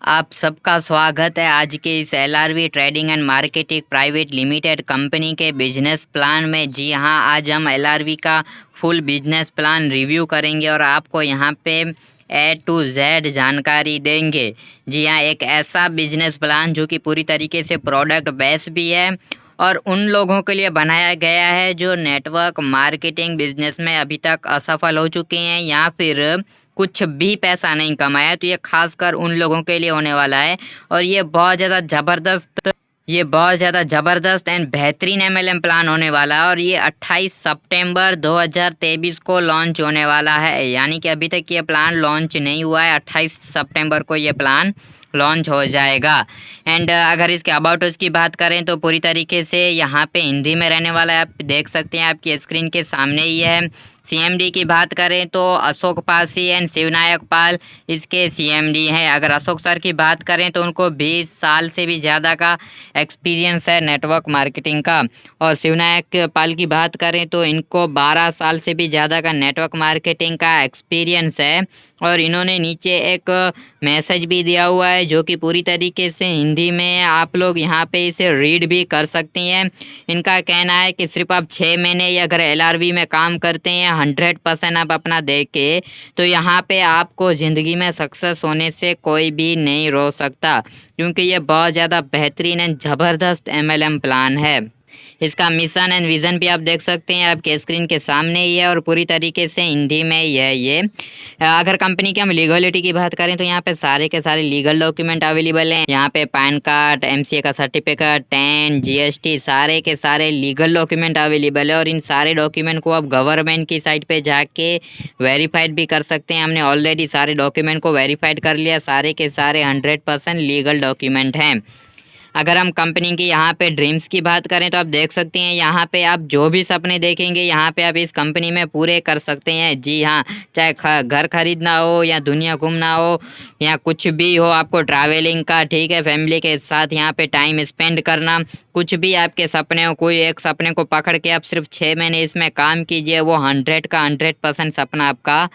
आप सबका स्वागत है आज के इस LRV trading and marketing private limited company के बिजनेस प्लान में। जी हाँ, आज हम एलआरवी का फुल बिजनेस प्लान रिव्यू करेंगे और आपको यहाँ पे ए टू जेड जानकारी देंगे। जी हाँ, एक ऐसा बिजनेस प्लान जो कि पूरी तरीके से प्रोडक्ट बेस भी है और उन लोगों के लिए बनाया गया है जो नेटवर्क मार्केटिंग बिजनेस में अभी तक असफल हो चुके हैं या फिर कुछ भी पैसा नहीं कमाया। तो ये खासकर उन लोगों के लिए होने वाला है और ये बहुत ज़्यादा ज़बरदस्त एंड बेहतरीन एमएलएम प्लान होने वाला है और ये 28 सितंबर 2023 को लॉन्च होने वाला है। यानी कि अभी तक ये प्लान लॉन्च नहीं हुआ है, 28 सितंबर को ये प्लान लॉन्च हो जाएगा। एंड अगर इसके अबाउट उसकी बात करें तो पूरी तरीके से यहाँ पे हिंदी में रहने वाला है। आप देख सकते हैं, आपकी स्क्रीन के सामने ही है। सीएमडी की बात करें तो अशोक पासी एंड शिवनायक पाल इसके सीएमडी हैं। अगर अशोक सर की बात करें तो उनको 20 साल से भी ज़्यादा का एक्सपीरियंस है नेटवर्क मार्केटिंग का, और शिवनायक पाल की बात करें तो इनको 12 साल से भी ज़्यादा का नेटवर्क मार्केटिंग का एक्सपीरियंस है। और इन्होंने नीचे एक मैसेज भी दिया हुआ है जो कि पूरी तरीके से हिंदी में आप लोग यहाँ पे इसे रीड भी कर सकती हैं। इनका कहना है कि सिर्फ आप 6 महीने या अगर एलआरवी में काम करते हैं 100% आप अपना दे के, तो यहाँ पे आपको ज़िंदगी में सक्सेस होने से कोई भी नहीं रोक सकता, क्योंकि ये बहुत ज़्यादा बेहतरीन एंड ज़बरदस्त एमएलएम प्लान है। इसका मिशन एंड विज़न भी आप देख सकते हैं, आपके स्क्रीन के सामने ही है और पूरी तरीके से हिंदी में ही है ये। अगर कंपनी की हम लीगलिटी की बात करें तो यहाँ पे सारे के सारे लीगल डॉक्यूमेंट अवेलेबल हैं। यहाँ पे पैन कार्ड, एमसीए का सर्टिफिकेट, टैन, जीएसटी, सारे के सारे लीगल डॉक्यूमेंट अवेलेबल है और इन सारे डॉक्यूमेंट को आप गवर्नमेंट की साइट पे जाके वेरीफाइड भी कर सकते हैं। हमने ऑलरेडी सारे डॉक्यूमेंट को वेरीफाइड कर लिया, सारे के सारे 100% लीगल डॉक्यूमेंट हैं। अगर हम कंपनी की यहाँ पे ड्रीम्स की बात करें तो आप देख सकते हैं, यहाँ पे आप जो भी सपने देखेंगे यहाँ पे आप इस कंपनी में पूरे कर सकते हैं। जी हाँ, चाहे घर खरीदना हो या दुनिया घूमना हो या कुछ भी हो, आपको ट्रैवलिंग का, ठीक है, फैमिली के साथ यहाँ पे टाइम स्पेंड करना, कुछ भी आपके सपने हो, कोई एक सपने को पकड़ के आप सिर्फ 6 महीने इसमें काम कीजिए, वो 100% सपना आपका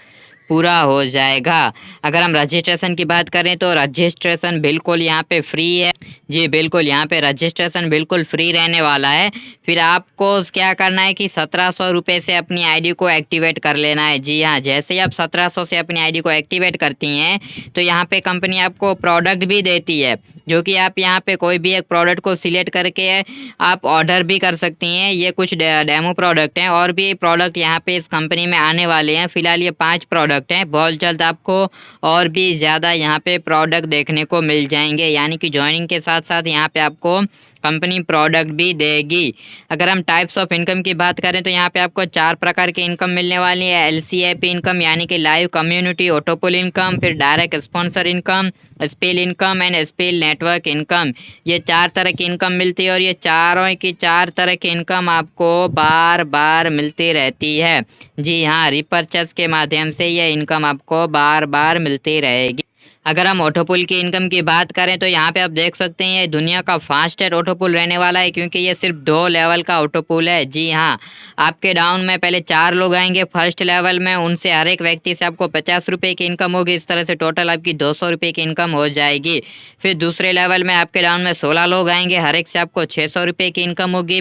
पूरा हो जाएगा। अगर हम रजिस्ट्रेशन की बात करें तो रजिस्ट्रेशन बिल्कुल यहाँ पे फ्री है। जी बिल्कुल, यहाँ पे रजिस्ट्रेशन बिल्कुल फ्री रहने वाला है। फिर आपको क्या करना है कि 1700 रुपये से अपनी आईडी को एक्टिवेट कर लेना है। जी हाँ, जैसे ही आप 1700 से अपनी आईडी को एक्टिवेट करती हैं तो यहाँ पे कंपनी आपको प्रोडक्ट भी देती है, जो कि आप यहाँ पे कोई भी एक प्रोडक्ट को सिलेक्ट करके आप ऑर्डर भी कर सकती हैं। ये कुछ डेमो प्रोडक्ट हैं और भी प्रोडक्ट यहाँ पे इस कंपनी में आने वाले हैं। फिलहाल ये 5 प्रोडक्ट हैं, बहुत जल्द आपको और भी ज़्यादा यहाँ पे प्रोडक्ट देखने को मिल जाएंगे। यानी कि ज्वाइनिंग के साथ साथ यहाँ पे आपको कंपनी प्रोडक्ट भी देगी। अगर हम टाइप्स ऑफ इनकम की बात करें तो यहाँ पे आपको 4 प्रकार की इनकम मिलने वाली है। एलसीएपी इनकम यानी कि लाइव कम्युनिटी ऑटोपुल इनकम, फिर direct sponsor income, spill income and spill network income. ये 4 तरह की इनकम मिलती है और ये चारों की 4 तरह की इनकम आपको बार बार मिलती रहती है। जी हाँ, रिपर्चेस के माध्यम से ये इनकम आपको बार बार मिलती रहेगी। अगर हम ऑटोपुल की इनकम की बात करें तो यहाँ पे आप देख सकते हैं ये दुनिया का फास्टेस्ट ऑटोपुल रहने वाला है, क्योंकि ये सिर्फ 2 लेवल का ऑटोपुल है। जी हाँ, आपके डाउन में पहले 4 लोग आएंगे फर्स्ट लेवल में, उनसे हर एक व्यक्ति से आपको 50 रुपये की इनकम होगी। इस तरह से टोटल आपकी 200 रुपये की इनकम हो जाएगी। फिर दूसरे लेवल में आपके डाउन में 16 लोग आएंगे, हर एक से आपको 600 रुपये की इनकम होगी।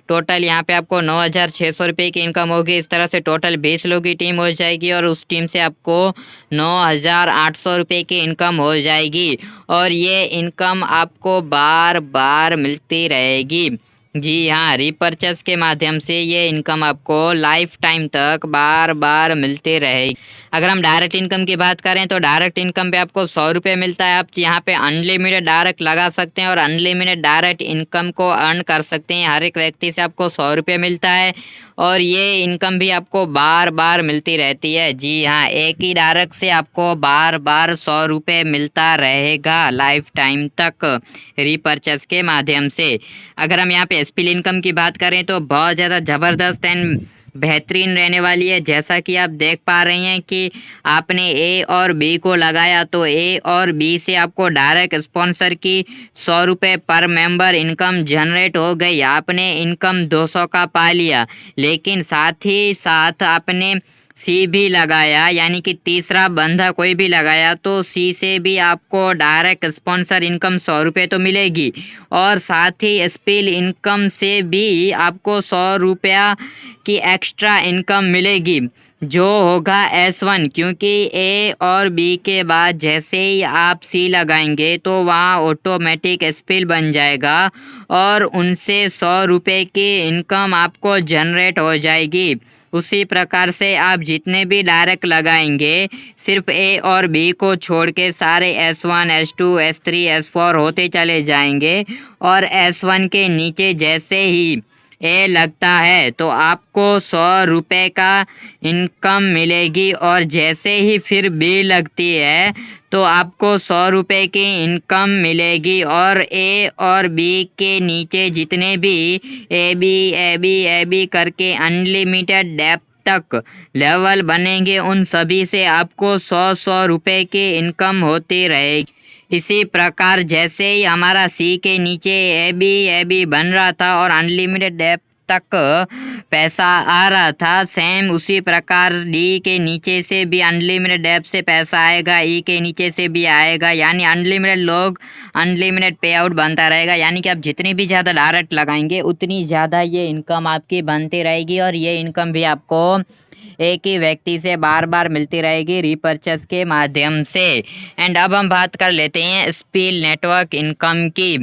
टोटल यहाँ पे आपको 9600 रुपये की इनकम होगी। इस तरह से टोटल 20 लोग की टीम हो जाएगी और उस टीम से आपको 9800 रुपये की इनकम हो जाएगी और ये इनकम आपको बार बार मिलती रहेगी। जी हाँ, रिपर्चेस के माध्यम से ये इनकम आपको लाइफ टाइम तक बार बार मिलती रहेगी। अगर हम डायरेक्ट इनकम की बात करें तो डायरेक्ट इनकम पे आपको 100 रुपये मिलता है। आप यहाँ पे अनलिमिटेड डायरेक्ट लगा सकते हैं और अनलिमिटेड डायरेक्ट इनकम को अर्न कर सकते हैं। हर एक व्यक्ति से आपको 100 रुपये मिलता है और ये इनकम भी आपको बार बार मिलती रहती है। जी हाँ, एक ही डायरेक्ट से आपको बार बार 100 रुपये मिलता रहेगा लाइफ टाइम तक रिपर्चेस के माध्यम से। अगर हम यहाँ पे स्पिल इनकम की बात करें तो बहुत ज़्यादा ज़बरदस्त एंड बेहतरीन रहने वाली है। जैसा कि आप देख पा रहे हैं कि आपने ए और बी को लगाया तो ए और बी से आपको डायरेक्ट स्पॉन्सर की 100 रुपये पर मेंबर इनकम जनरेट हो गई। आपने इनकम 200 का पा लिया, लेकिन साथ ही साथ आपने सी भी लगाया, यानी कि तीसरा बंदा कोई भी लगाया, तो सी से भी आपको डायरेक्ट स्पॉन्सर इनकम 100 रुपये तो मिलेगी, और साथ ही स्पिल इनकम से भी आपको 100 रुपया की एक्स्ट्रा इनकम मिलेगी, जो होगा S1। क्योंकि ए और बी के बाद जैसे ही आप सी लगाएंगे तो वहाँ ऑटोमेटिक स्पिल बन जाएगा और उनसे 100 रुपये की इनकम आपको जनरेट हो जाएगी। उसी प्रकार से आप जितने भी डायरेक्ट लगाएंगे, सिर्फ ए और बी को छोड़ के सारे S1, S2, S3, S4 होते चले जाएंगे, और S1 के नीचे जैसे ही ए लगता है तो आपको 100 रुपये का इनकम मिलेगी, और जैसे ही फिर बी लगती है तो आपको 100 रुपये की इनकम मिलेगी। और ए और बी के नीचे जितने भी ए बी करके अनलिमिटेड डेप्थ तक लेवल बनेंगे, उन सभी से आपको 100 रुपये की इनकम होती रहेगी। इसी प्रकार जैसे ही हमारा सी के नीचे ए बी बन रहा था और अनलिमिटेड डेप्थ तक पैसा आ रहा था, सेम उसी प्रकार डी के नीचे से भी अनलिमिटेड डेप्थ से पैसा आएगा, ई के नीचे से भी आएगा, यानी अनलिमिटेड लोग अनलिमिटेड पे आउट बनता रहेगा। यानी कि आप जितनी भी ज़्यादा डायरेक्ट लगाएंगे उतनी ज़्यादा ये इनकम आपकी बनती रहेगी, और ये इनकम भी आपको एक ही व्यक्ति से बार बार मिलती रहेगी रीपर्चेस के माध्यम से। एंड अब हम बात कर लेते हैं स्पिल नेटवर्क इनकम की।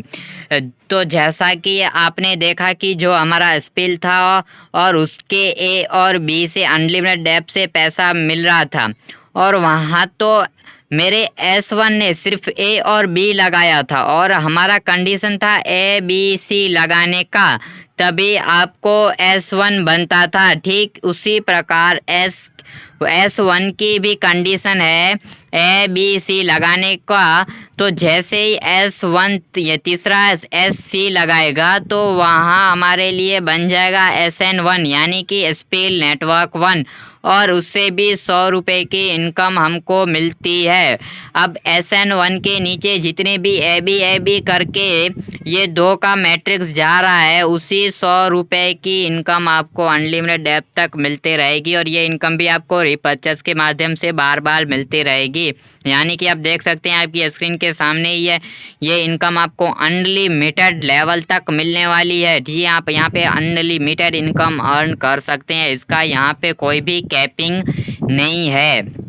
तो जैसा कि आपने देखा कि जो हमारा स्पिल था और उसके ए और बी से अनलिमिटेड डेप्थ से पैसा मिल रहा था, और वहाँ तो मेरे S1 ने सिर्फ ए और बी लगाया था और हमारा कंडीशन था ए बी सी लगाने का, तभी आपको S1 बनता था। ठीक उसी प्रकार S1 की भी कंडीशन है ए बी सी लगाने का, तो जैसे ही S1 ये तीसरा SC लगाएगा तो वहाँ हमारे लिए बन जाएगा SN1, यानी कि स्पिल नेटवर्क 1, और उससे भी 100 रुपये की इनकम हमको मिलती है। अब SN1 के नीचे जितने भी ए बी करके ये 2 का मैट्रिक्स जा रहा है, उसी 100 रुपये की इनकम आपको अनलिमिटेड डेप्थ तक मिलती रहेगी, और ये इनकम भी आपको रीपर्चेस के माध्यम से बार बार मिलती रहेगी। यानी कि आप देख सकते हैं आपकी स्क्रीन के सामने ही है, ये इनकम आपको अनलिमिटेड लेवल तक मिलने वाली है। जी आप यहाँ पे अनलिमिटेड इनकम अर्न कर सकते हैं, इसका यहाँ पे कोई भी कैपिंग नहीं है।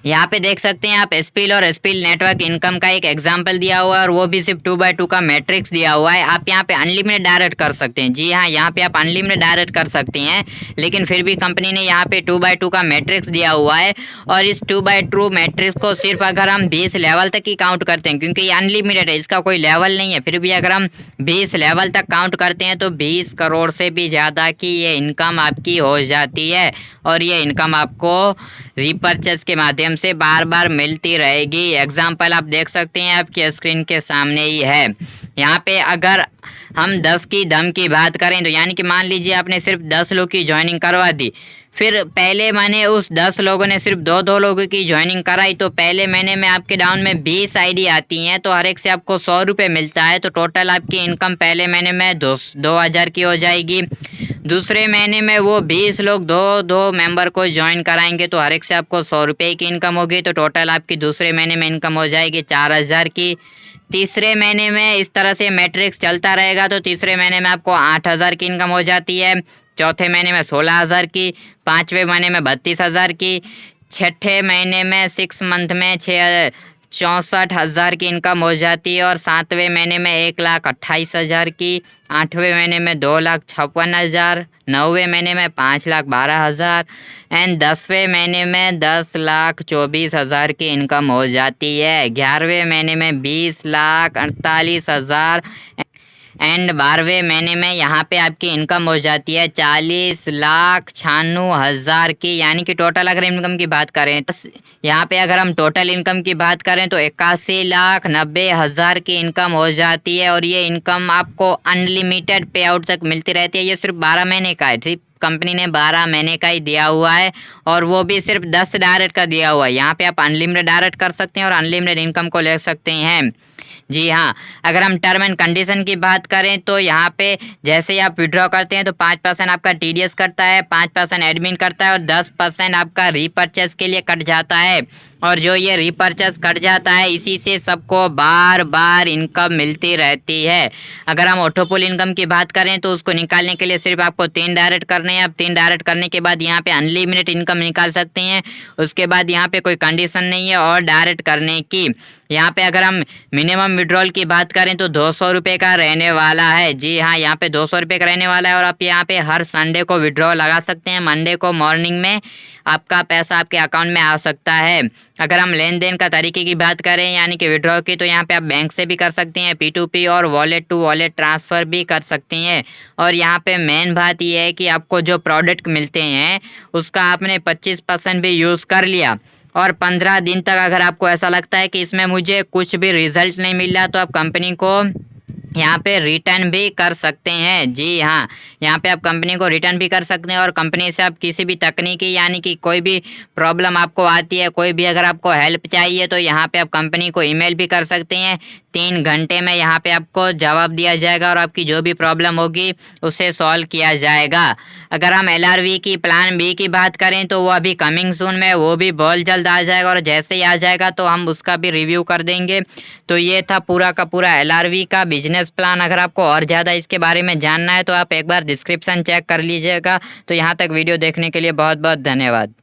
यहाँ पे देख सकते हैं आप स्पिल और स्पिल नेटवर्क इनकम का एक एग्जांपल दिया हुआ है, और वो भी सिर्फ 2x2 का मैट्रिक्स दिया हुआ है। आप यहाँ पे अनलिमिटेड डायरेक्ट कर सकते हैं। जी हाँ, यहाँ पे आप अनलिमिटेड डायरेक्ट कर सकते हैं, लेकिन फिर भी कंपनी ने यहाँ पे 2x2 का मैट्रिक्स दिया हुआ है, और इस 2x2 मैट्रिक्स को सिर्फ अगर हम 20 लेवल तक ही काउंट करते हैं, क्योंकि ये अनलिमिटेड है, इसका कोई लेवल नहीं है, फिर भी अगर हम 20 लेवल तक काउंट करते हैं तो 20 करोड़ से भी ज़्यादा की ये इनकम आपकी हो जाती है, और ये इनकम आपको रीपर्चेस के माध्यम से बार बार मिलती रहेगी। एग्जाम्पल आप देख सकते हैं आपकी स्क्रीन के सामने ही है। यहाँ पे अगर हम 10 की दम की बात करें तो यानी कि मान लीजिए आपने सिर्फ 10 लोग की ज्वाइनिंग करवा दी, फिर पहले महीने उस 10 लोगों ने सिर्फ 2 लोगों की ज्वाइनिंग कराई, तो पहले महीने में आपके डाउन में 20 आईडी आती हैं, तो हर एक से आपको 100 रुपये मिलता है, तो टोटल आपकी इनकम पहले महीने में 2000 की हो जाएगी। दूसरे महीने में वो 20 लोग दो मेंबर को ज्वाइन कराएंगे, तो हर एक से आपको 100 रुपये की इनकम होगी, तो टोटल आपकी दूसरे महीने में इनकम हो जाएगी 4000 की। तीसरे महीने में इस तरह से मैट्रिक्स चलता रहेगा, तो तीसरे महीने में आपको 8000 की इनकम हो जाती है, चौथे महीने में 16000 की, पाँचवें महीने में 32000 की, छठे महीने में 6 मंथ में 64,000 की इनकम हो जाती है, और 7वें महीने में 1,28,000 की, 8वें महीने में 2,56,000, 9वें महीने में 5,12,000 एंड 10वें महीने में 10,24,000 की इनकम हो जाती है। 11वें महीने में 20,48,000 एंड 12वें महीने में यहाँ पे आपकी इनकम हो जाती है 40,96,000 की, यानी कि टोटल अगर इनकम की बात करें, यहाँ पे अगर हम टोटल इनकम की बात करें तो 81,90,000 की इनकम हो जाती है, और ये इनकम आपको अनलिमिटेड पे आउट तक मिलती रहती है। ये सिर्फ 12 महीने का है, ठीक कंपनी ने 12 महीने का ही दिया हुआ है और वो भी सिर्फ 10 डायरेक्ट का दिया हुआ है। यहाँ पे आप अनलिमिटेड डायरेक्ट कर सकते हैं और अनलिमिटेड इनकम को ले सकते हैं। जी हाँ, अगर हम टर्म एंड कंडीशन की बात करें तो यहाँ पे जैसे ही आप विड्रॉ करते हैं तो 5% आपका TDS कटता है, 5% एडमिन करता है और 10% आपका रीपर्चेस के लिए कट जाता है। और जो ये रीपर्चेस कट जाता है इसी से सबको बार बार इनकम मिलती रहती है। अगर हम ऑटोपुल इनकम की बात करें तो उसको निकालने के लिए सिर्फ आपको 3 डायरेक्ट करने हैं। अब 3 डायरेक्ट करने के बाद यहाँ पे अनलिमिटेड इनकम निकाल सकते हैं। उसके बाद यहाँ पे कोई कंडीशन नहीं है और डायरेक्ट करने की। यहाँ पे अगर हम मिनिमम विड्रॉल की बात करें तो 200 रुपये का रहने वाला है। जी हाँ, यहाँ पे 200 रुपये का रहने वाला है और आप यहाँ पे हर संडे को विड्रॉ लगा सकते हैं। मंडे को मॉर्निंग में आपका पैसा आपके अकाउंट में आ सकता है। अगर हम लेन देन का तरीके की बात करें यानी कि विड्रॉ की, तो यहाँ पे आप बैंक से भी कर सकते हैं, P2P और वॉलेट टू वॉलेट ट्रांसफ़र भी कर सकते हैं। और यहाँ पे मेन बात यह है कि आपको जो प्रोडक्ट मिलते हैं उसका आपने 25% भी यूज़ कर लिया और 15 दिन तक अगर आपको ऐसा लगता है कि इसमें मुझे कुछ भी रिजल्ट नहीं मिल रहा तो आप कंपनी को यहाँ पे रिटर्न भी कर सकते हैं। जी हाँ, यहाँ पे आप कंपनी को रिटर्न भी कर सकते हैं और कंपनी से आप किसी भी तकनीकी यानी कि कोई भी प्रॉब्लम आपको आती है, कोई भी अगर आपको हेल्प चाहिए तो यहाँ पे आप कंपनी को ईमेल भी कर सकते हैं। 3 घंटे में यहाँ पे आपको जवाब दिया जाएगा और आपकी जो भी प्रॉब्लम होगी उसे सॉल्व किया जाएगा। अगर हम LRV की प्लान B की बात करें तो वो अभी कमिंग सून में, वो भी बहुत जल्द आ जाएगा और जैसे ही आ जाएगा तो हम उसका भी रिव्यू कर देंगे। तो ये था पूरा का पूरा LRV का बिजनेस प्लान। अगर आपको और ज़्यादा इसके बारे में जानना है तो आप एक बार डिस्क्रिप्शन चेक कर लीजिएगा। तो यहाँ तक वीडियो देखने के लिए बहुत बहुत धन्यवाद।